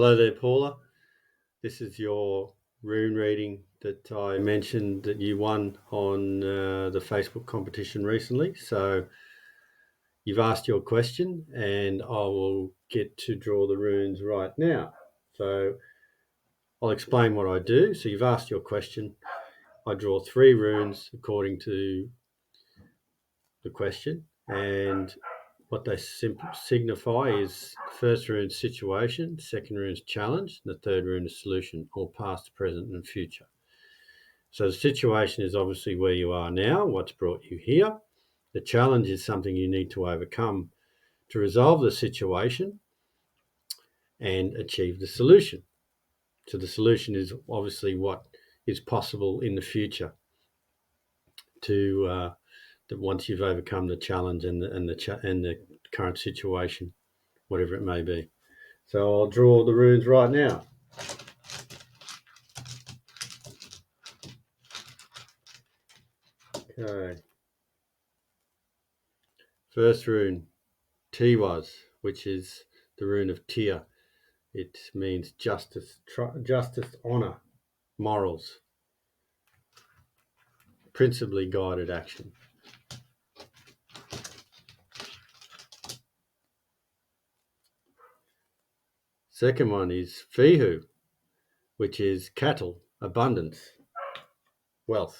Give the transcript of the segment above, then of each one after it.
Hello there, Paula. This is your rune reading that I mentioned that you won on the Facebook competition recently. So you've asked your question and I will get to draw the runes right now. So I'll explain what I do. So you've asked your question. I draw 3 runes according to the question, and what they signify is the first rune situation, second rune is challenge, and the third rune is solution, or past, present, and future. So the situation is obviously where you are now, what's brought you here. The challenge is something you need to overcome to resolve the situation and achieve the solution. So the solution is obviously what is possible in the future to that once you've overcome the challenge and the current situation, whatever it may be. So I'll draw the runes right now. Okay. First rune, Tiwas, which is the rune of Tia. It means justice, justice, honor, morals, principally guided action. Second one is Fihu, which is cattle, abundance, wealth.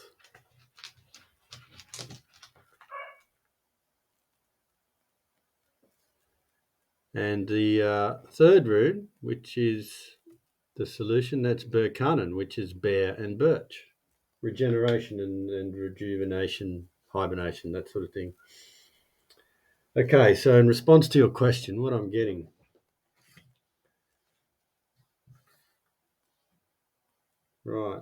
And the third rune, which is the solution, that's Berkanen, which is bear and birch. Regeneration and rejuvenation, hibernation, that sort of thing. Okay, so in response to your question, what I'm getting. Right.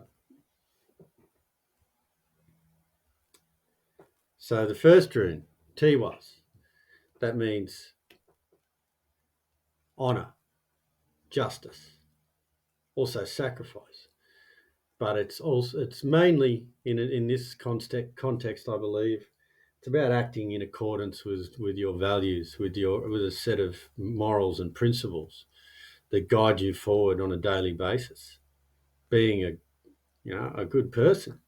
So the first rune, Tiwas, that means honor, justice, also sacrifice. But it's mainly in this context, I believe, it's about acting in accordance with your values, with a set of morals and principles that guide you forward on a daily basis. Being a good person,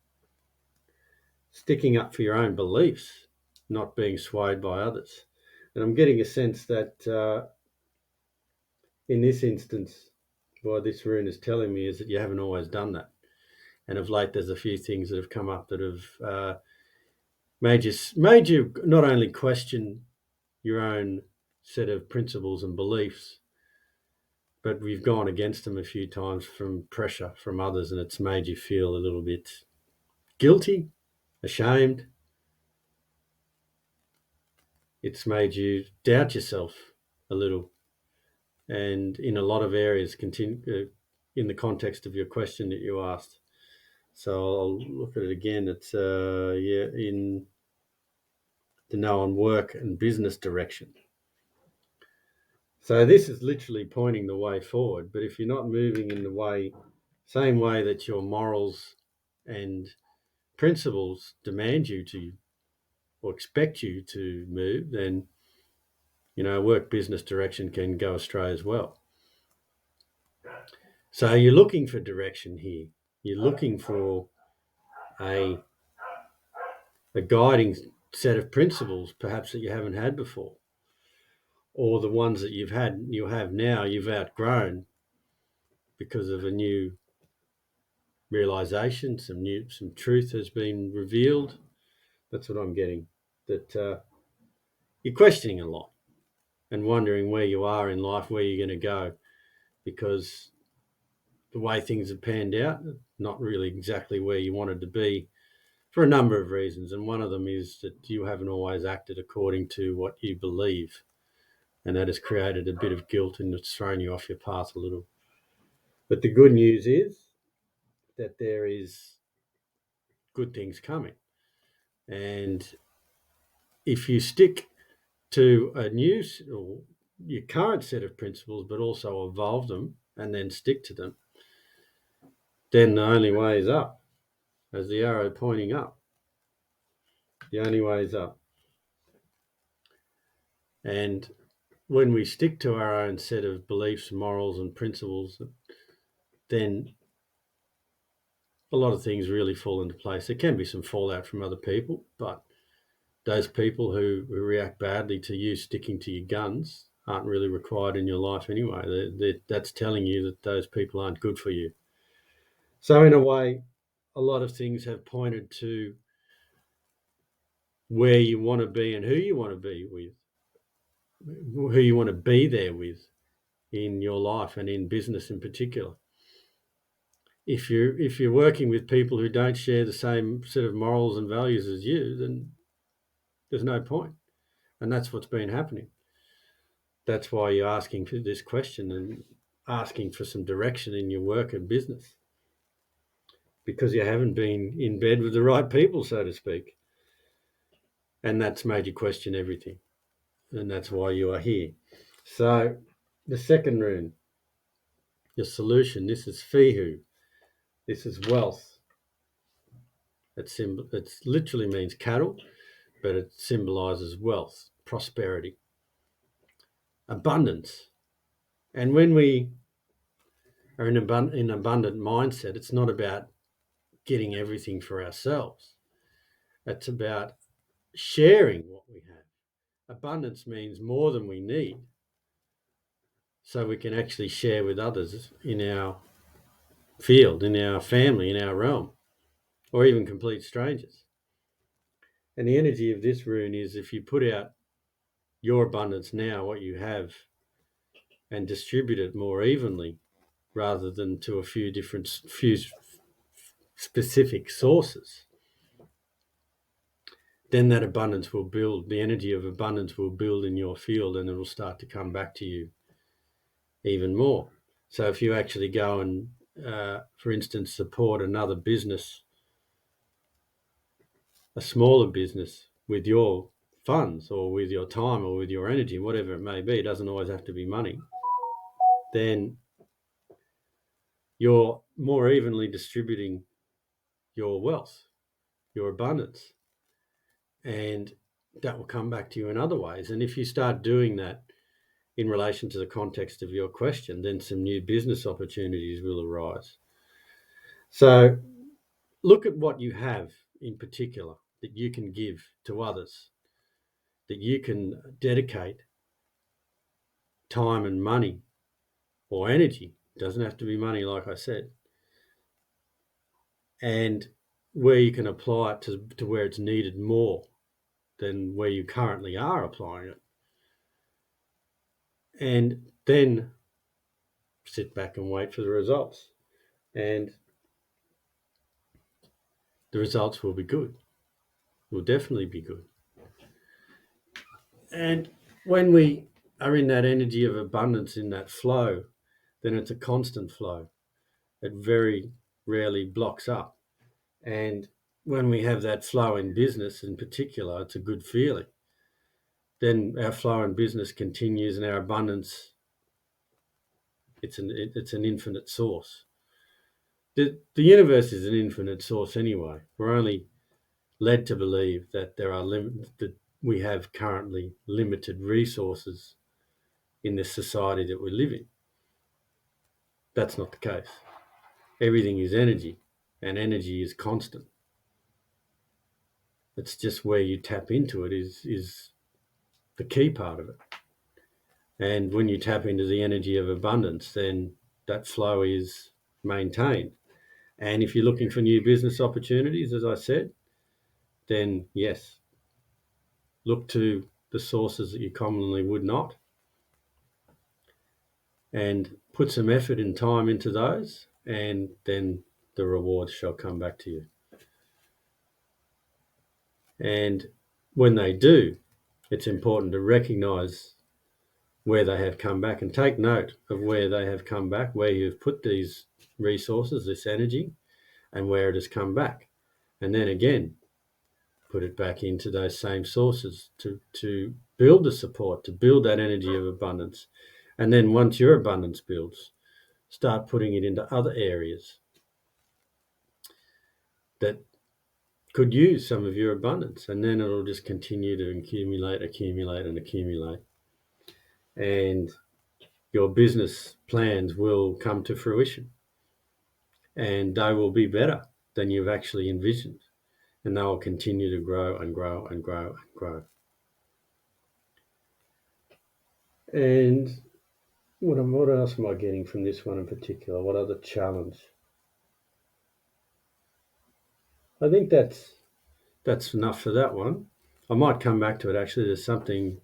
sticking up for your own beliefs, not being swayed by others. And I'm getting a sense that in this instance, what this rune is telling me is that you haven't always done that. And of late, there's a few things that have come up that have made you not only question your own set of principles and beliefs, but we've gone against them a few times from pressure from others, and it's made you feel a little bit guilty, ashamed. It's made you doubt yourself a little. And in a lot of areas, in the context of your question that you asked. So I'll look at it again. It's in the known work and business direction. So this is literally pointing the way forward. But if you're not moving in the same way that your morals and principles demand you to, or expect you to move, then work business direction can go astray as well. So you're looking for direction here. You're looking for a guiding set of principles, perhaps that you haven't had before, or the ones that you have now, you've outgrown because of a new realization, some truth has been revealed. That's what I'm getting. That you're questioning a lot and wondering where you are in life, where you're going to go, because the way things have panned out, not really exactly where you wanted to be for a number of reasons. And one of them is that you haven't always acted according to what you believe. And that has created a bit of guilt and it's thrown you off your path a little. But the good news is that there is good things coming. And if you stick to or your current set of principles, but also evolve them and then stick to them, then the only way is up, as the arrow pointing up. The only way is up. And when we stick to our own set of beliefs, morals and principles, then a lot of things really fall into place. There can be some fallout from other people, but those people who react badly to you sticking to your guns aren't really required in your life anyway. That's telling you that those people aren't good for you. So in a way, a lot of things have pointed to where you want to be and who you want to be with, who you want to be there with in your life and in business in particular. If you're working with people who don't share the same set of morals and values as you, then there's no point. And that's what's been happening. That's why you're asking for this question and asking for some direction in your work and business, because you haven't been in bed with the right people, so to speak. And that's made you question everything. And that's why you are here. So the second rune, your solution, this is Fihu. This is wealth. It literally means cattle, but it symbolizes wealth, prosperity, abundance. And when we are in an abundant mindset, it's not about getting everything for ourselves. It's about sharing what we have. Abundance means more than we need, so we can actually share with others in our field, in our family, in our realm, or even complete strangers. And the energy of this rune is, if you put out your abundance now, what you have, and distribute it more evenly rather than to a few specific sources, then that abundance will build, the energy of abundance will build in your field, and it will start to come back to you even more. So if you actually go and, for instance, support another business, a smaller business, with your funds or with your time or with your energy, whatever it may be, it doesn't always have to be money, then you're more evenly distributing your wealth, your abundance, and that will come back to you in other ways. And if you start doing that in relation to the context of your question, then some new business opportunities will arise. So look at what you have in particular that you can give to others, that you can dedicate time and money or energy. It doesn't have to be money, like I said. And where you can apply it to where it's needed more than where you currently are applying it. And then sit back and wait for the results. And the results will be good. Will definitely be good. And when we are in that energy of abundance, in that flow, then it's a constant flow. It very rarely blocks up. And when we have that flow in business in particular, it's a good feeling. Then our flow in business continues, and our abundance, it's an infinite source. The universe is an infinite source anyway. We're only led to believe that that we have currently limited resources in this society that we live in. That's not the case. Everything is energy, and energy is constant. It's just where you tap into it is the key part of it. And when you tap into the energy of abundance, then that flow is maintained. And if you're looking for new business opportunities, as I said, then yes, look to the sources that you commonly would not, and put some effort and time into those, and then the rewards shall come back to you. And when they do, it's important to recognize where they have come back and take note of where they have come back, where you've put these resources, this energy, and where it has come back. And then again, put it back into those same sources to build the support, to build that energy of abundance. And then once your abundance builds, start putting it into other areas that could use some of your abundance, and then it'll just continue to accumulate. and your business plans will come to fruition, and they will be better than you've actually envisioned, and they will continue to grow and grow and grow and grow. And what else am I getting from this one in particular? What other challenge? I think that's enough for that one. I might come back to it actually. There's something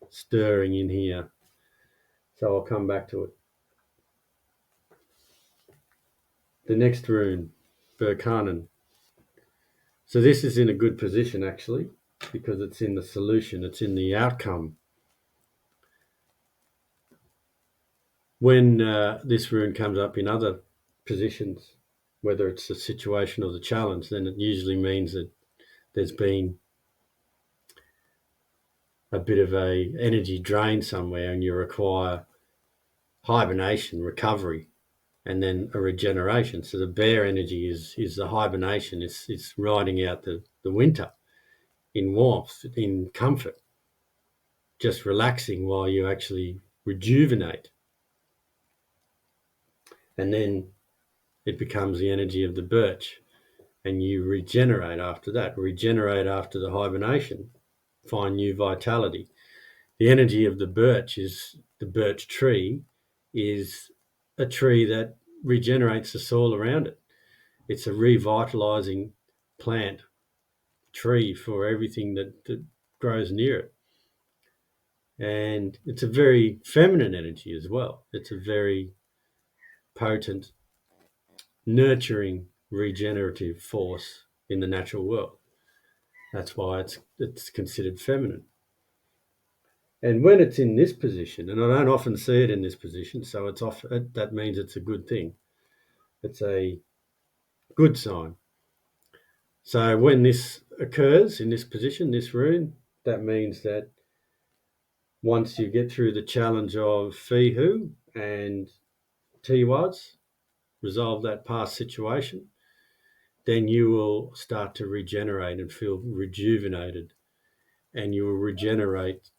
stirring in here, so I'll come back to it. The next rune, Berkanen. So this is in a good position actually, because it's in the solution, it's in the outcome. When this rune comes up in other positions, whether it's the situation or the challenge, then it usually means that there's been a bit of a energy drain somewhere and you require hibernation, recovery, and then a regeneration. So the bear energy is the hibernation. It's riding out the winter in warmth, in comfort, just relaxing while you actually rejuvenate. And then it becomes the energy of the birch, and you regenerate after that, regenerate after the hibernation, find new vitality. The energy of the birch tree is a tree that regenerates the soil around it. It's a revitalizing plant, tree for everything that grows near it. And it's a very feminine energy as well. It's a very potent, nurturing, regenerative force in the natural world. That's why it's considered feminine. And when it's in this position, and I don't often see it in this position, so that means it's a good thing. It's a good sign. So when this occurs in this position, this rune, that means that once you get through the challenge of Fihu and Tiwas, resolve that past situation, then you will start to regenerate and feel rejuvenated, and you will regenerate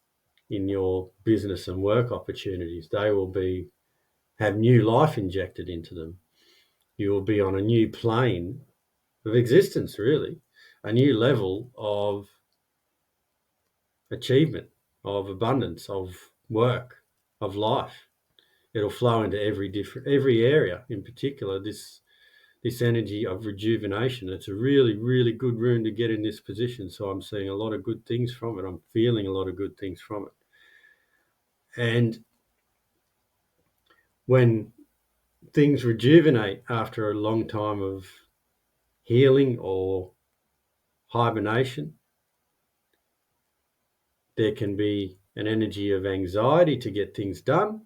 in your business and work opportunities. They will have new life injected into them. You will be on a new plane of existence, really, a new level of achievement, of abundance, of work, of life. It'll flow into every area. In particular, this energy of rejuvenation. It's a really, really good rune to get in this position. So I'm seeing a lot of good things from it. I'm feeling a lot of good things from it. And when things rejuvenate after a long time of healing or hibernation, there can be an energy of anxiety to get things done.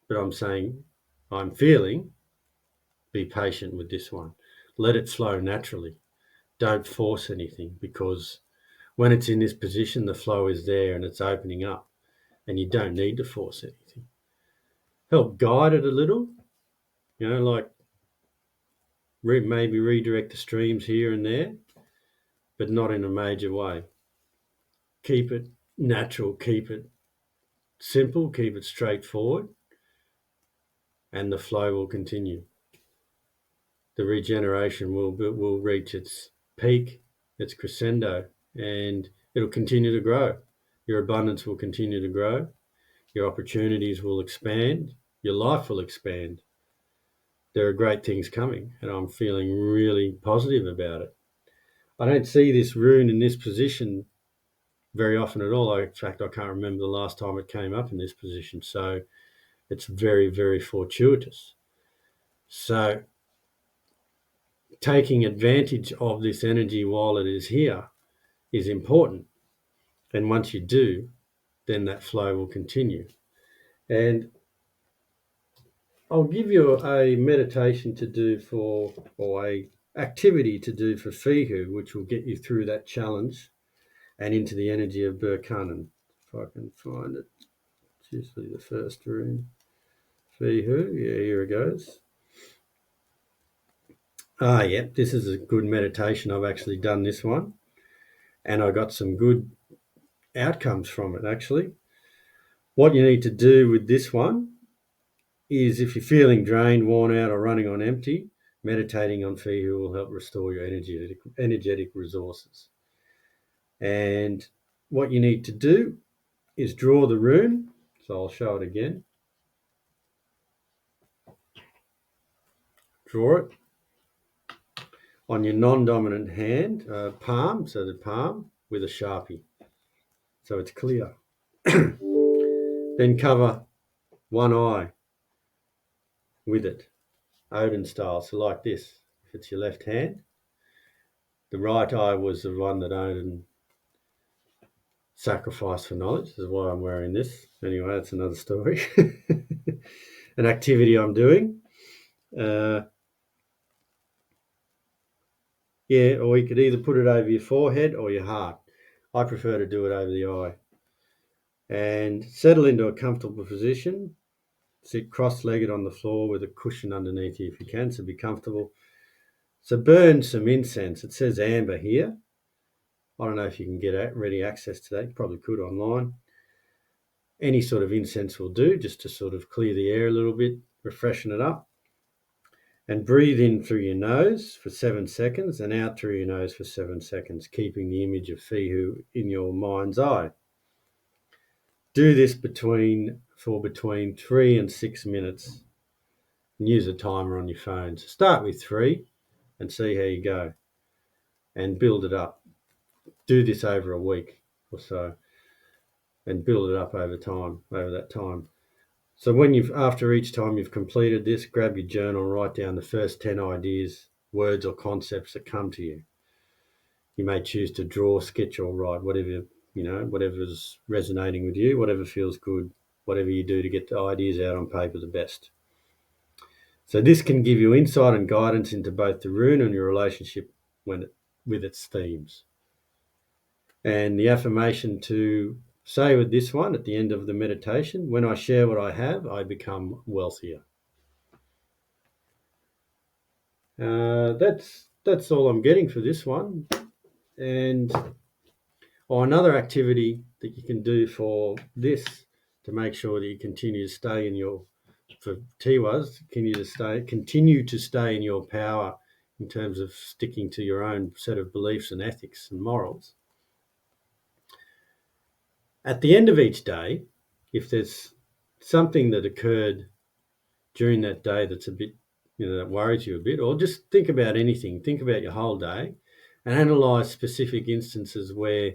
But I'm feeling, be patient with this one. Let it flow naturally. Don't force anything, because when it's in this position, the flow is there and it's opening up, and you don't need to force anything. Help guide it a little, like maybe redirect the streams here and there, but not in a major way. Keep it natural, keep it simple, keep it straightforward, and the flow will continue. The regeneration will reach its peak, its crescendo, and it'll continue to grow. Your abundance will continue to grow. Your opportunities will expand. Your life will expand. There are great things coming, and I'm feeling really positive about it. I don't see this rune in this position very often at all. In fact, I can't remember the last time it came up in this position. So it's very, very fortuitous. So taking advantage of this energy while it is here is important. And once you do, then that flow will continue. And I'll give you a meditation to do or a activity to do for Fihu, which will get you through that challenge and into the energy of Berkanen. If I can find it. It's usually the first rune. Fihu, yeah, here it goes. Yeah, this is a good meditation. I've actually done this one, and I got some good outcomes from it, actually. What you need to do with this one is, if you're feeling drained, worn out, or running on empty, meditating on Fihu will help restore your energetic resources. And what you need to do is draw the rune. So I'll show it again. Draw it on your non-dominant hand, palm, so the palm, with a Sharpie, so it's clear. Then cover one eye with it, Odin style, so like this. If it's your left hand, the right eye was the one that Odin sacrificed for knowledge. This is why I'm wearing this. Anyway, that's another story. An activity I'm doing. Yeah, or you could either put it over your forehead or your heart. I prefer to do it over the eye. And settle into a comfortable position. Sit cross-legged on the floor with a cushion underneath you if you can, so be comfortable. So burn some incense. It says amber here. I don't know if you can get ready access to that. You probably could online. Any sort of incense will do, just to sort of clear the air a little bit, refreshen it up. And breathe in through your nose for 7 seconds and out through your nose for 7 seconds, keeping the image of Fihu in your mind's eye. Do this for between 3 and 6 minutes. And use a timer on your phone. So start with 3 and see how you go, and build it up. Do this over a week or so and build it up over that time. So after each time you've completed this, grab your journal, write down the first 10 ideas, words or concepts that come to you. You may choose to draw, sketch, or write, whatever's resonating with you, whatever feels good, whatever you do to get the ideas out on paper the best. So this can give you insight and guidance into both the rune and your relationship with its themes. And the affirmation to say with this one at the end of the meditation: when I share what I have, I become wealthier. That's all I'm getting for this one. And another activity that you can do for this, to make sure that you continue to stay in your, for Tiwas, continue to stay in your power in terms of sticking to your own set of beliefs and ethics and morals. At the end of each day, if there's something that occurred during that day that's a bit, that worries you a bit, or just think about anything, think about your whole day and analyse specific instances where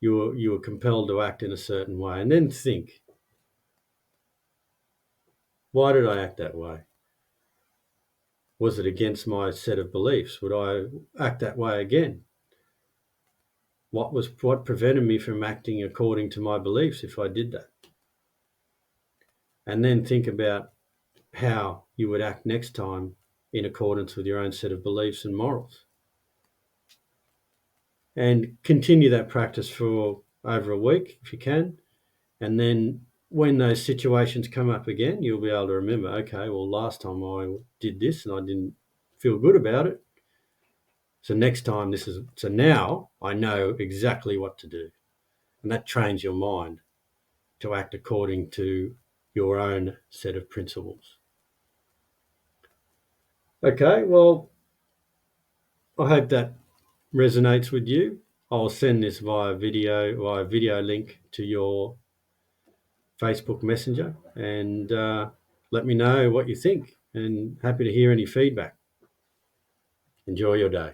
you were compelled to act in a certain way, and then think, why did I act that way? Was it against my set of beliefs? Would I act that way again? What prevented me from acting according to my beliefs if I did that? And then think about how you would act next time in accordance with your own set of beliefs and morals. And continue that practice for over a week if you can. And then when those situations come up again, you'll be able to remember, okay, well, last time I did this and I didn't feel good about it. So next time so now I know exactly what to do. And that trains your mind to act according to your own set of principles. Okay, well, I hope that resonates with you. I'll send this via video link to your Facebook Messenger, and let me know what you think, and happy to hear any feedback. Enjoy your day.